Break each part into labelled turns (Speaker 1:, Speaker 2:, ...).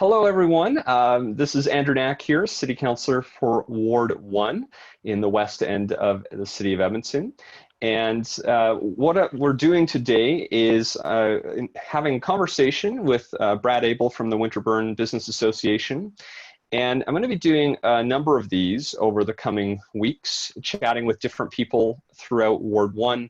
Speaker 1: Hello, everyone. This is Andrew Knack here, City Councillor for Ward 1 in the west end of the City of Edmonton. And what we're doing today is having a conversation with Brad Abel from the Winterburn Business Association. And I'm going to be doing a number of these over the coming weeks, chatting with different people throughout Ward 1,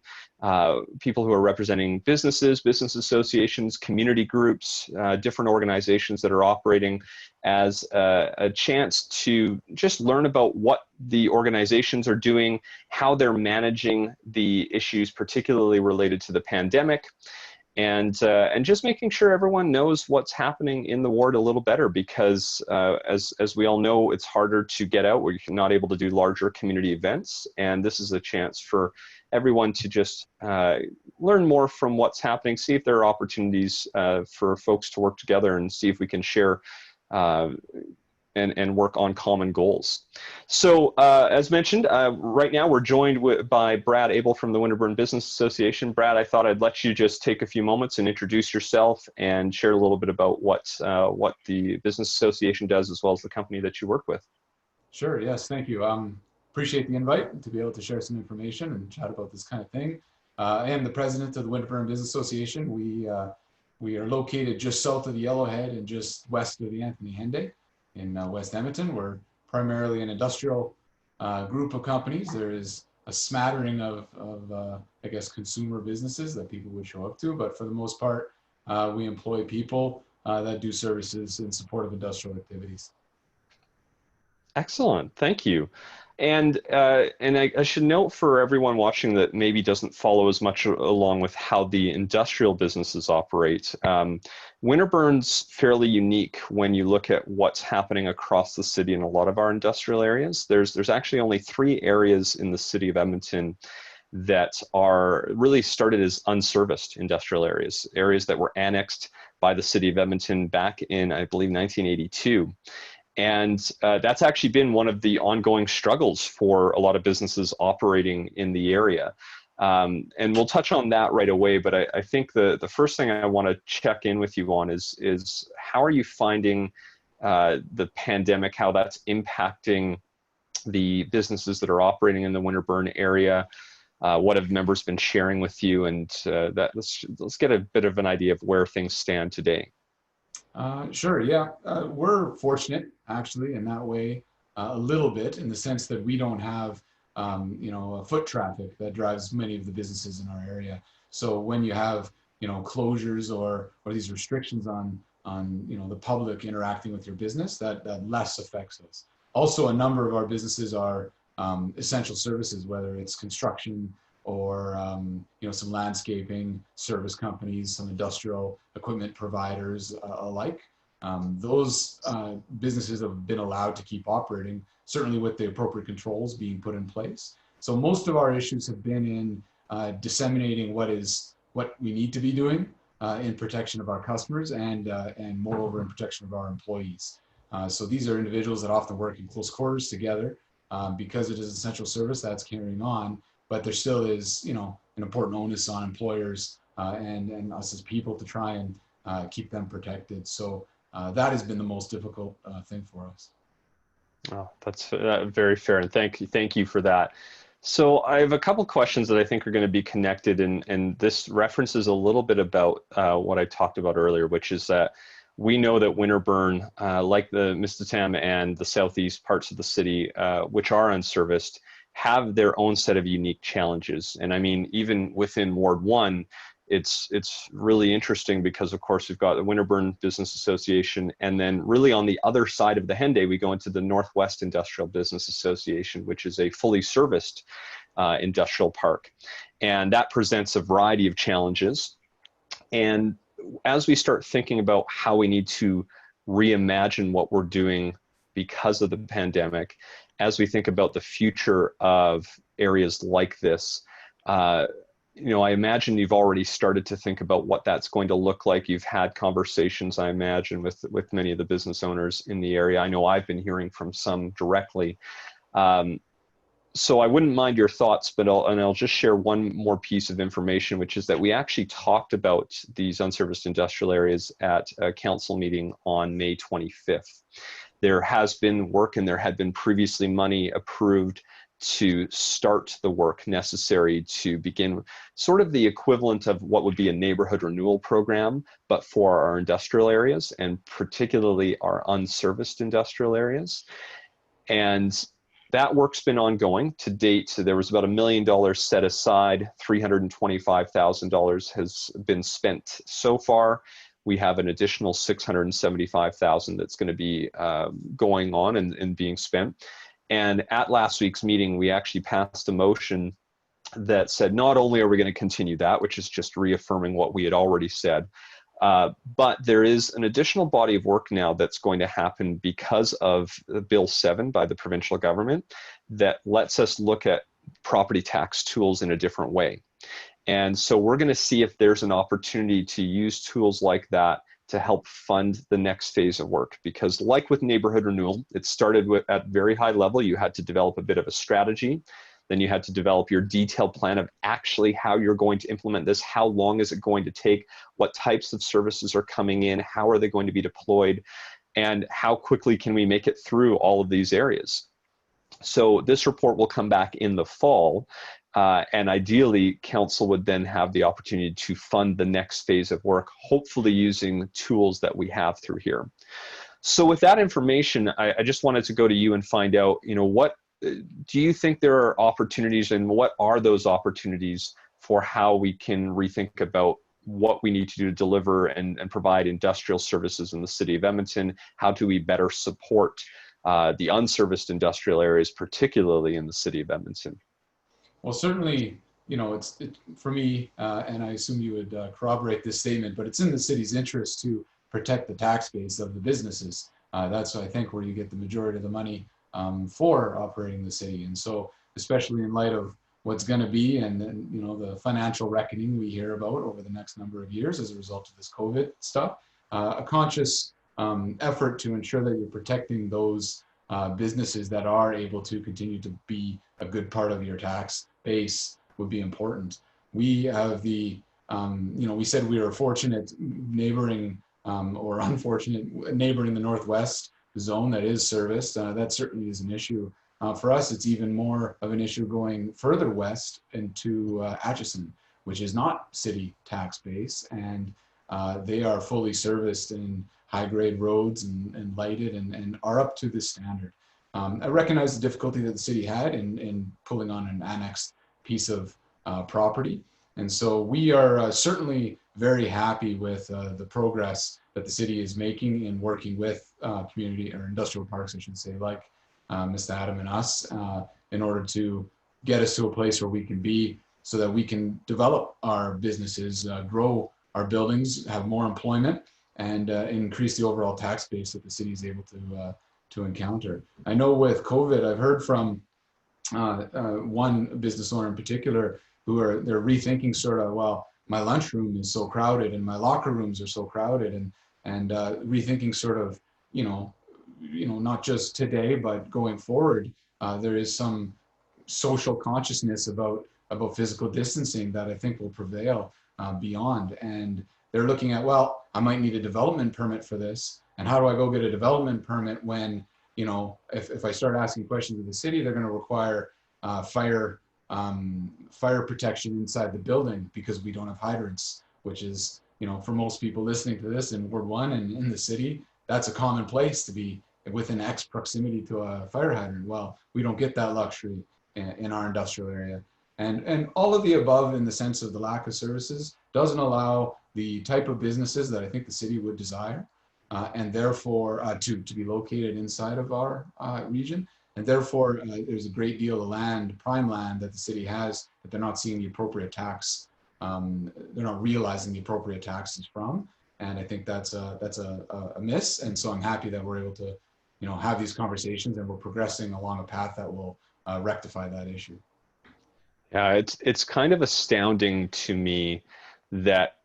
Speaker 1: people who are representing businesses, business associations, community groups, different organizations that are operating as a chance to just learn about what the organizations are doing, how they're managing the issues particularly related to the pandemic, and just making sure everyone knows what's happening in the ward a little better, because as we all know, it's harder to get out where you're not able to do larger community events, and this is a chance for everyone to just learn more from what's happening, see if there are opportunities for folks to work together and see if we can share and work on common goals. So as mentioned, right now we're joined by Brad Abel from the Winterburn Business Association. Brad, I thought I'd let you just take a few moments and introduce yourself and share a little bit about what the Business Association does, as well as the company that you work with.
Speaker 2: Sure, yes, thank you. Appreciate the invite to be able to share some information and chat about this kind of thing. I am the president of the Winterburn Business Association. We are located just south of the Yellowhead and just west of the Anthony Henday in West Edmonton. We're primarily an industrial group of companies. There is a smattering of I guess, consumer businesses that people would show up to, but for the most part, we employ people that do services in support of industrial activities.
Speaker 1: Excellent, thank you. And I should note for everyone watching that maybe doesn't follow as much along with how the industrial businesses operate. Winterburn's fairly unique when you look at what's happening across the city in a lot of our industrial areas. There's actually only 3 areas in the city of Edmonton that are really started as unserviced industrial areas, areas that were annexed by the city of Edmonton back in, I believe, 1982. And that's actually been one of the ongoing struggles for a lot of businesses operating in the area. And we'll touch on that right away, but I think the first thing I want to check in with you on is how are you finding the pandemic, how that's impacting the businesses that are operating in the Winterburn area? What have members been sharing with you? And let's get a bit of an idea of where things stand today.
Speaker 2: Sure, yeah. We're fortunate, actually, in that way, a little bit, in the sense that we don't have, foot traffic that drives many of the businesses in our area. So when you have, closures or these restrictions on the public interacting with your business, that less affects us. Also, a number of our businesses are essential services, whether it's construction or some landscaping service companies, some industrial equipment providers alike. Those businesses have been allowed to keep operating, certainly with the appropriate controls being put in place. So most of our issues have been in disseminating what we need to be doing in protection of our customers and moreover in protection of our employees. So these are individuals that often work in close quarters together because it is an essential service that's carrying on. But there still is, an important onus on employers and us as people to try and keep them protected. So that has been the most difficult thing for us.
Speaker 1: Oh, that's very fair, and thank you for that. So I have a couple questions that I think are going to be connected, and this references a little bit about what I talked about earlier, which is that we know that Winterburn, like the Mistatam and the southeast parts of the city, which are unserviced, have their own set of unique challenges. And I mean, even within Ward 1, it's really interesting because, of course, we've got the Winterburn Business Association, and then really on the other side of the Henday, we go into the Northwest Industrial Business Association, which is a fully serviced industrial park. And that presents a variety of challenges. And as we start thinking about how we need to reimagine what we're doing because of the pandemic, as we think about the future of areas like this, I imagine you've already started to think about what that's going to look like. You've had conversations, I imagine, with many of the business owners in the area. I know I've been hearing from some directly. So I wouldn't mind your thoughts, but I'll just share one more piece of information, which is that we actually talked about these unserviced industrial areas at a council meeting on May 25th. There has been work, and there had been previously money approved to start the work necessary to begin sort of the equivalent of what would be a neighborhood renewal program, but for our industrial areas, and particularly our unserviced industrial areas. And that work's been ongoing to date. So there was about $1 million set aside. $325,000 has been spent so far. We have an additional $675,000 that's going to be going on and being spent. And at last week's meeting, we actually passed a motion that said not only are we going to continue that, which is just reaffirming what we had already said, but there is an additional body of work now that's going to happen because of Bill 7 by the provincial government that lets us look at property tax tools in a different way. And so we're going to see if there's an opportunity to use tools like that to help fund the next phase of work. Because like with neighborhood renewal, it started at very high level. You had to develop a bit of a strategy. Then you had to develop your detailed plan of actually how you're going to implement this. How long is it going to take? What types of services are coming in? How are they going to be deployed? And how quickly can we make it through all of these areas? So this report will come back in the fall. And ideally, council would then have the opportunity to fund the next phase of work, hopefully using tools that we have through here. So with that information, I just wanted to go to you and find out, what do you think there are opportunities, and what are those opportunities for how we can rethink about what we need to do to deliver and provide industrial services in the city of Edmonton? How do we better support the unserviced industrial areas, particularly in the city of Edmonton?
Speaker 2: Well, certainly, it's for me, and I assume you would corroborate this statement, but it's in the city's interest to protect the tax base of the businesses. That's, I think, where you get the majority of the money for operating the city. And so, especially in light of what's going to be and the financial reckoning we hear about over the next number of years as a result of this COVID stuff, a conscious effort to ensure that you're protecting those businesses that are able to continue to be a good part of your tax base would be important. We have we said we were fortunate neighboring or unfortunate neighboring the Northwest zone that is serviced. That certainly is an issue. For us, it's even more of an issue going further west into Atchison, which is not city tax base, and they are fully serviced in high-grade roads and lighted and are up to this standard. I recognize the difficulty that the city had in pulling on an annexed piece of property, and so we are certainly very happy with the progress that the city is making in working with community or industrial parks, I should say, like Mr. Adam and us, in order to get us to a place where we can be so that we can develop our businesses, grow our buildings, have more employment, and increase the overall tax base that the city is able to encounter. I know with COVID, I've heard from one business owner in particular they're rethinking sort of, well, my lunchroom is so crowded and my locker rooms are so crowded, and rethinking sort of, not just today, but going forward, there is some social consciousness about physical distancing that I think will prevail beyond. And they're looking at, well, I might need a development permit for this. And how do I go get a development permit when, if I start asking questions of the city, they're going to require fire protection inside the building because we don't have hydrants, which is, for most people listening to this in Ward 1 and in the city, that's a common place to be within X proximity to a fire hydrant. Well, we don't get that luxury in our industrial area. And all of the above, in the sense of the lack of services, doesn't allow the type of businesses that I think the city would desire, and therefore to be located inside of our region. And therefore, there's a great deal of land, prime land, that the city has that they're not seeing the appropriate tax. They're not realizing the appropriate taxes from. And I think that's a miss. And so I'm happy that we're able to, have these conversations, and we're progressing along a path that will rectify that issue.
Speaker 1: Yeah, it's kind of astounding to me that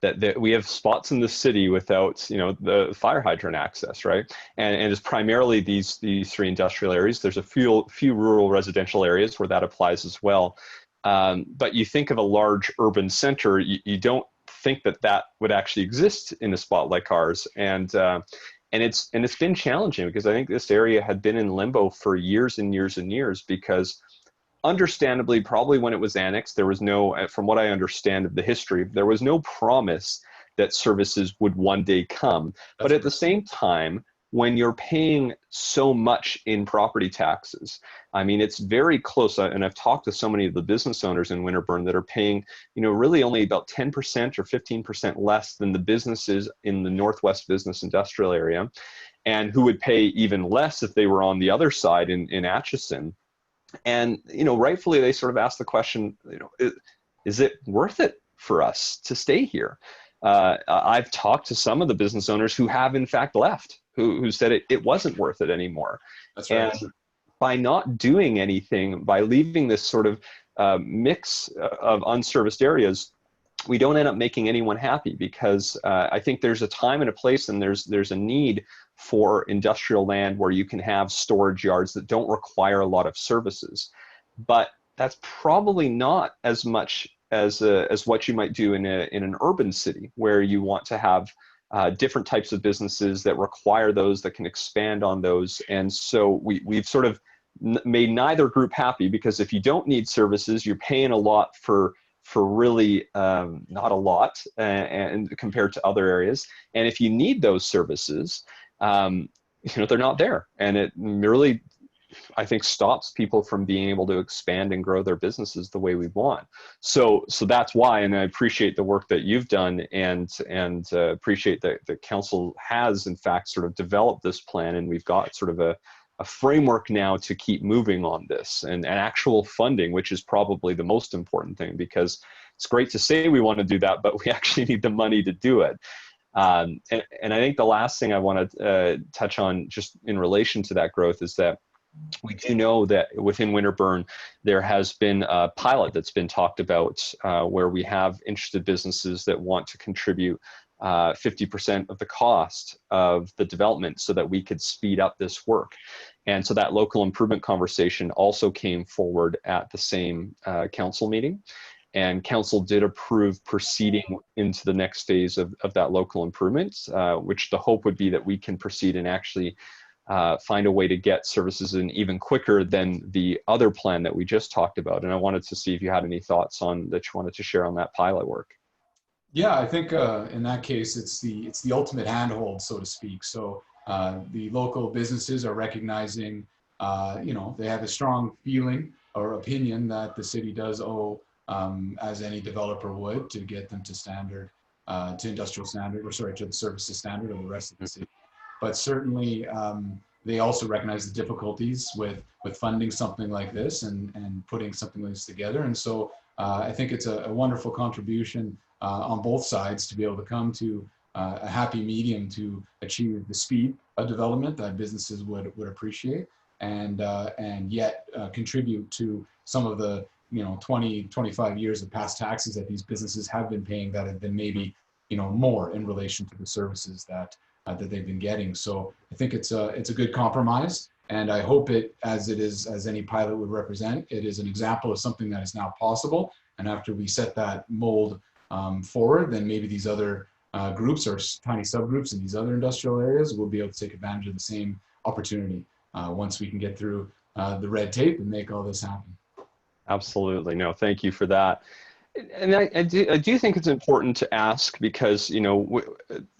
Speaker 1: that we have spots in the city without, you know, the fire hydrant access, right? And it's primarily these three industrial areas. There's a few rural residential areas where that applies as well. But you think of a large urban center, you don't think that that would actually exist in a spot like ours. And it's been challenging because I think this area had been in limbo for years and years and years because understandably, probably when it was annexed, there was no, from what I understand of the history, there was no promise that services would one day come. But
Speaker 2: That's
Speaker 1: at the
Speaker 2: correct.
Speaker 1: same time, when you're paying so much in property taxes, I mean, it's very close. And I've talked to so many of the business owners in Winterburn that are paying, you know, really only about 10% or 15% less than the businesses in the Northwest Business Industrial area, and who would pay even less if they were on the other side in Atchison. And, you know, rightfully they sort of ask the question, you know, is it worth it for us to stay here? I've talked to some of the business owners who have in fact left, who said it wasn't worth it anymore.
Speaker 2: That's
Speaker 1: And
Speaker 2: right.
Speaker 1: by not doing anything, by leaving this sort of mix of unserviced areas, we don't end up making anyone happy because I think there's a time and a place, and there's a need for industrial land where you can have storage yards that don't require a lot of services. But that's probably not as much as what you might do in an urban city where you want to have different types of businesses that require those, that can expand on those. And so we've sort of made neither group happy, because if you don't need services, you're paying a lot for really not a lot, and compared to other areas. And if you need those services, you know, they're not there, and it really, I think, stops people from being able to expand and grow their businesses the way we want. So that's why, and I appreciate the work that you've done, and appreciate that the council has in fact sort of developed this plan, and we've got sort of a framework now to keep moving on this, and actual funding, which is probably the most important thing, because it's great to say we want to do that, but we actually need the money to do it. And I think the last thing I want to touch on just in relation to that growth is that we do know that within Winterburn, there has been a pilot that's been talked about where we have interested businesses that want to contribute 50% of the cost of the development so that we could speed up this work. And so that local improvement conversation also came forward at the same council meeting. And council did approve proceeding into the next phase of that local improvement, which the hope would be that we can proceed and actually find a way to get services in even quicker than the other plan that we just talked about. And I wanted to see if you had any thoughts on that you wanted to share on that pilot work.
Speaker 2: Yeah, I think in that case, it's the ultimate handhold, so to speak. So the local businesses are recognizing, you know, they have a strong feeling or opinion that the city does owe, as any developer would, to get them to standard, to industrial standard, or sorry, to the services standard of the rest of the city. But certainly, they also recognize the difficulties with funding something like this and putting something like this together. And so I think it's a wonderful contribution on both sides to be able to come to a happy medium to achieve the speed of development that businesses would appreciate, and yet contribute to some of the, you know, 20, 25 years of past taxes that these businesses have been paying that have been maybe, you know, more in relation to the services that they've been getting. So I think it's a good compromise, and I hope it, as any pilot would represent, it is an example of something that is now possible. And after we set that mold forward, then maybe these other groups or tiny subgroups in these other industrial areas will be able to take advantage of the same opportunity once we can get through the red tape and make all this happen.
Speaker 1: Absolutely. No, thank you for that. And I do think it's important to ask, because, you know,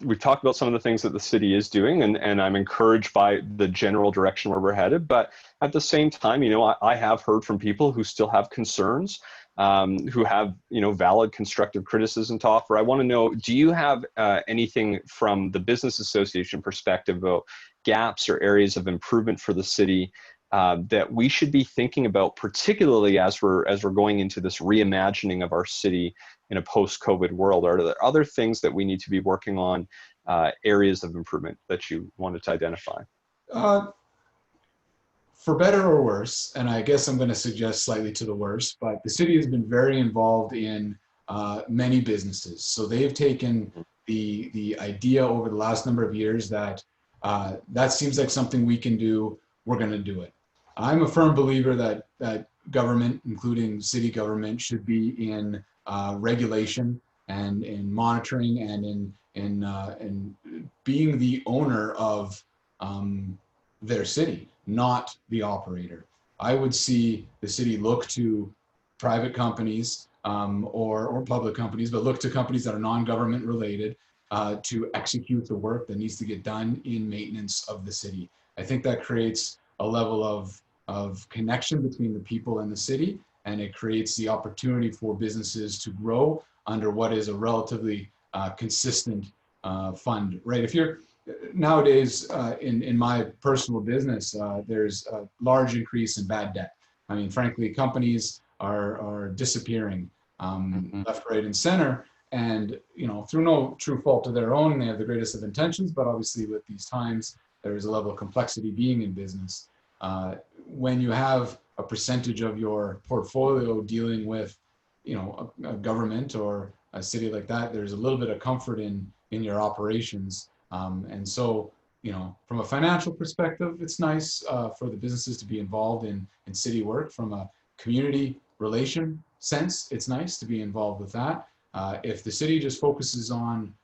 Speaker 1: we've talked about some of the things that the city is doing, and I'm encouraged by the general direction where we're headed. But at the same time, you know, I have heard from people who still have concerns, who have, you know, valid constructive criticism to offer. I want to know, do you have anything from the Business Association perspective about gaps or areas of improvement for the city that we should be thinking about, particularly as we're going into this reimagining of our city in a post-COVID world? Are there other things that we need to be working on, areas of improvement that you wanted to identify?
Speaker 2: For better or worse, and I guess I'm going to suggest slightly to the worse, but the city has been very involved in many businesses. So they've taken the idea over the last number of years that that seems like something we can do, we're going to do it. I'm a firm believer that government, including city government, should be in regulation and in monitoring and in being the owner of their city, not the operator. I would see the city look to private companies or public companies, but look to companies that are non-government related to execute the work that needs to get done in maintenance of the city. I think that creates a level of connection between the people and the city, and it creates the opportunity for businesses to grow under what is a relatively consistent fund, right? If you're nowadays in my personal business, there's a large increase in bad debt. I mean, frankly, companies are disappearing left, right, and center. And, you know, through no true fault of their own, they have the greatest of intentions, but obviously with these times, there is a level of complexity being in business. When you have a percentage of your portfolio dealing with, you know, a government or a city like that, there's a little bit of comfort in your operations. And so, you know, from a financial perspective, it's nice for the businesses to be involved in city work. From a community relation sense, it's nice to be involved with that. If the city just focuses on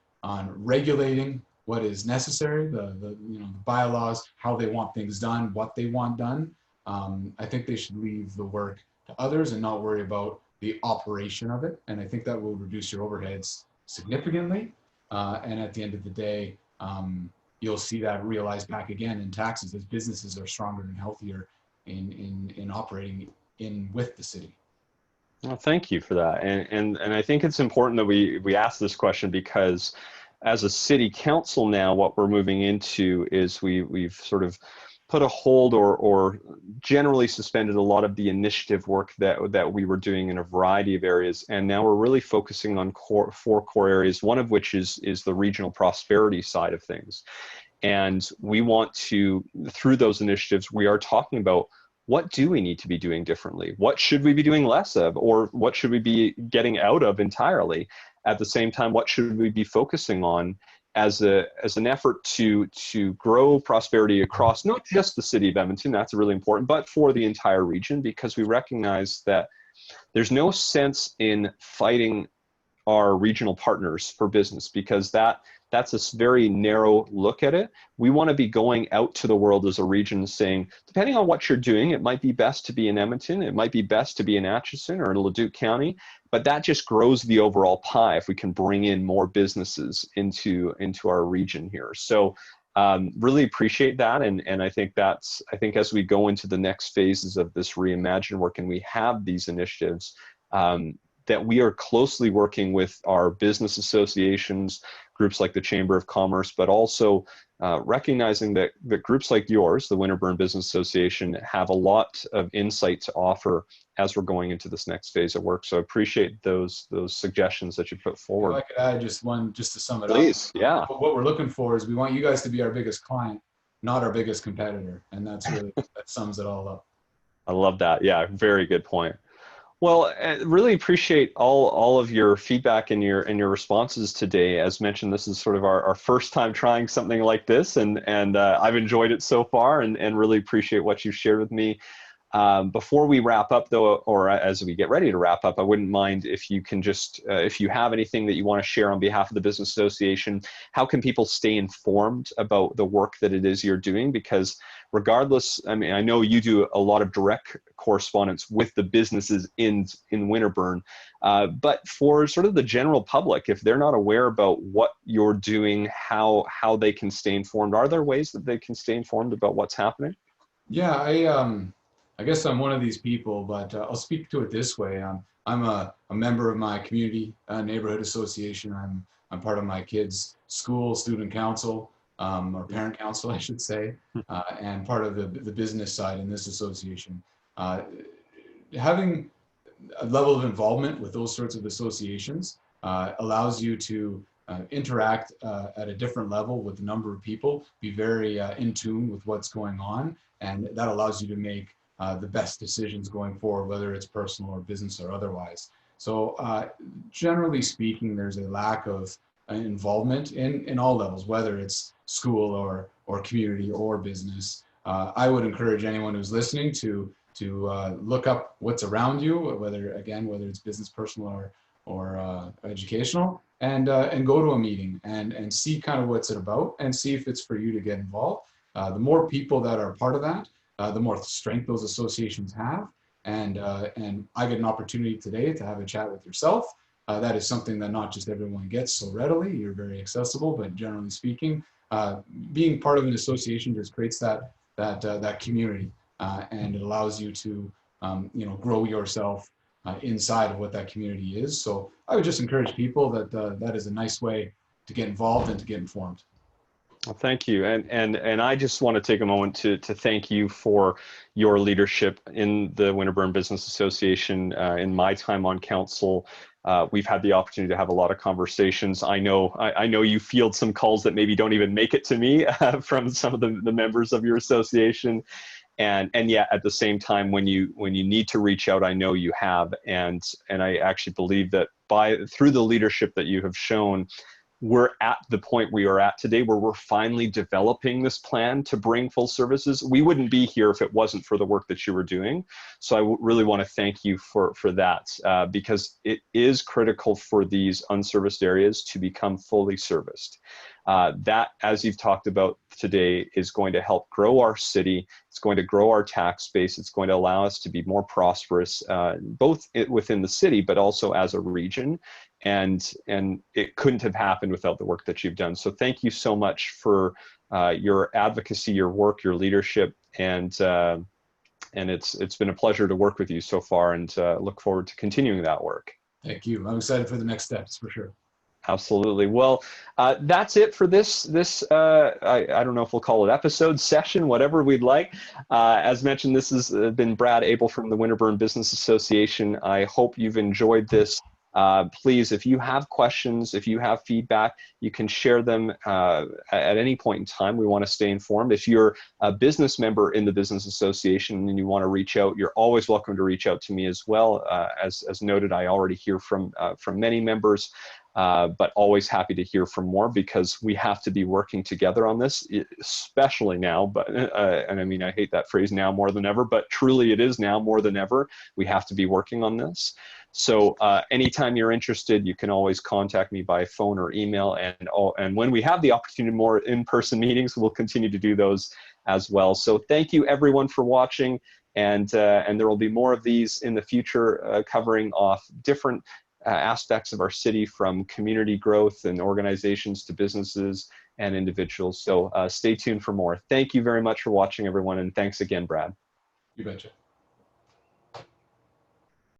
Speaker 2: regulating what is necessary, the you know, the bylaws, how they want things done, what they want done, I think they should leave the work to others and not worry about the operation of it. And I think that will reduce your overheads significantly. And at the end of the day, you'll see that realized back again in taxes as businesses are stronger and healthier in operating in with the city.
Speaker 1: Well, thank you for that. And I think it's important that we ask this question because as a city council now, what we're moving into is we've sort of put a hold or generally suspended a lot of the initiative work that we were doing in a variety of areas. And now we're really focusing on four core areas, one of which is the regional prosperity side of things. And we want to, through those initiatives, we are talking about what do we need to be doing differently? What should we be doing less of? Or what should we be getting out of entirely? At the same time, what should we be focusing on as an effort to grow prosperity across not just the city of Edmonton, that's really important, but for the entire region, because we recognize that there's no sense in fighting our regional partners for business, because that's a very narrow look at it. We want to be going out to the world as a region saying, depending on what you're doing, it might be best to be in Edmonton, it might be best to be in Atchison or in Leduc County, but that just grows the overall pie if we can bring in more businesses into our region here. So really appreciate that. And I think as we go into the next phases of this reimagine work and we have these initiatives, that we are closely working with our business associations, groups like the Chamber of Commerce, but also recognizing that groups like yours, the Winterburn Business Association, have a lot of insight to offer as we're going into this next phase of work. So I appreciate those suggestions that you put forward.
Speaker 2: If I could add just one, just to sum it
Speaker 1: Please,
Speaker 2: up.
Speaker 1: yeah.
Speaker 2: What we're looking for is we want you guys to be our biggest client, not our biggest competitor. And that's really, that sums it all up.
Speaker 1: I love that. Yeah, very good point. Well, I really appreciate all of your feedback and your responses today. As mentioned, this is sort of our first time trying something like this, and I've enjoyed it so far, and really appreciate what you've shared with me. Before we wrap up, though, or as we get ready to wrap up, I wouldn't mind if you can just, if you have anything that you want to share on behalf of the Business Association, how can people stay informed about the work that it is you're doing? Because regardless, I mean, I know you do a lot of direct correspondence with the businesses in Winterburn, but for sort of the general public, if they're not aware about what you're doing, how they can stay informed, are there ways that they can stay informed about what's happening?
Speaker 2: Yeah, I guess I'm one of these people, but I'll speak to it this way. I'm a member of my community neighborhood association. I'm part of my kids' school student council, or parent council, I should say, and part of the business side in this association. Having a level of involvement with those sorts of associations allows you to interact at a different level with a number of people, be very in tune with what's going on, and that allows you to make the best decisions going forward, whether it's personal or business or otherwise. So generally speaking, there's a lack of involvement in all levels, whether it's school or community or business. I would encourage anyone who's listening to look up what's around you, whether it's business, personal, or educational, and go to a meeting and see kind of what's it about and see if it's for you to get involved. The more people that are part of that, the more strength those associations have. And I get an opportunity today to have a chat with yourself. That is something that not just everyone gets so readily. You're very accessible, but generally speaking, being part of an association just creates that community, and it allows you to grow yourself inside of what that community is. So I would just encourage people that that is a nice way to get involved and to get informed.
Speaker 1: Well, thank you. And I just want to take a moment to thank you for your leadership in the Winterburn Business Association. In my time on council, we've had the opportunity to have a lot of conversations. I know you field some calls that maybe don't even make it to me from some of the members of your association. And yet at the same time, when you need to reach out, I know you have. And I actually believe that through the leadership that you have shown, we're at the point we are at today where we're finally developing this plan to bring full services. We wouldn't be here if it wasn't for the work that you were doing. So I really want to thank you for that, because it is critical for these unserviced areas to become fully serviced. That, as you've talked about today, is going to help grow our city. It's going to grow our tax base. It's going to allow us to be more prosperous, both within the city, but also as a region. And it couldn't have happened without the work that you've done. So thank you so much for your advocacy, your work, your leadership, and it's been a pleasure to work with you so far, and look forward to continuing that work.
Speaker 2: Thank you. I'm excited for the next steps for sure.
Speaker 1: Absolutely. Well, that's it for this I don't know if we'll call it episode, session, whatever we'd like. As mentioned, this has been Brad Abel from the Winterburn Business Association. I hope you've enjoyed this. Please, if you have questions, if you have feedback, you can share them at any point in time. We want to stay informed. If you're a business member in the Business Association and you want to reach out, you're always welcome to reach out to me as well. As noted, I already hear from many members. But always happy to hear from more, because we have to be working together on this, especially now. But and I mean, I hate that phrase, now more than ever, but truly it is now more than ever. We have to be working on this. So anytime you're interested, you can always contact me by phone or email. And when we have the opportunity, more in-person meetings, we'll continue to do those as well. So thank you everyone for watching. And there will be more of these in the future, covering off different aspects of our city, from community growth and organizations to businesses and individuals. So stay tuned for more. Thank you very much for watching, everyone. And thanks again, Brad.
Speaker 2: You betcha.